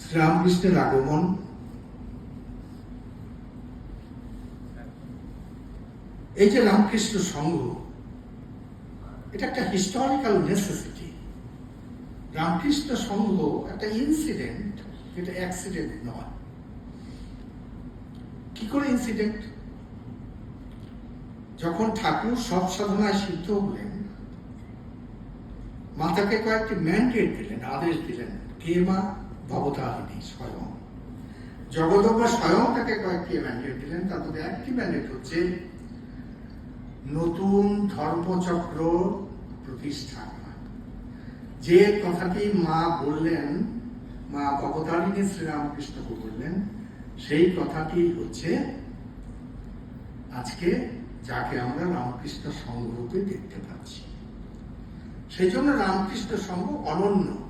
শ্রীরামকৃষ্ণের আগমন, এই যে রামকৃষ্ণ সংঘ, এটা একটা হিস্টোরিক্যাল নেসেসিটি। রামকৃষ্ণ সংঘ একটা ইনসিডেন্ট, যেটা অ্যাক্সিডেন্ট নয়। কি করে ইনসিডেন্ট? যখন ঠাকুর সব সাধনায় সিদ্ধ হলেন, মাতাকে কয়েকটি ম্যান্ডেট দিলেন, আদেশ দিলেন। কে মা? ভবতারিণী স্বয়ং। জগদম্বা স্বয়ং তাকে কয়েকটি ম্যান্ডেট দিলেন। তার মধ্যে একটি ম্যান্ডেট হচ্ছে নতুন ধর্মচক্র প্রতিষ্ঠা। যে কথাটি মা বললেন, মা ভবতারিণী শ্রীরামকৃষ্ণকে বললেন, সেই কথাটি হচ্ছে আজকে যাকে আমরা রামকৃষ্ণ সংঘরূপে দেখতে পাচ্ছি। সেই জন্য রামকৃষ্ণ সংঘ অনন্য।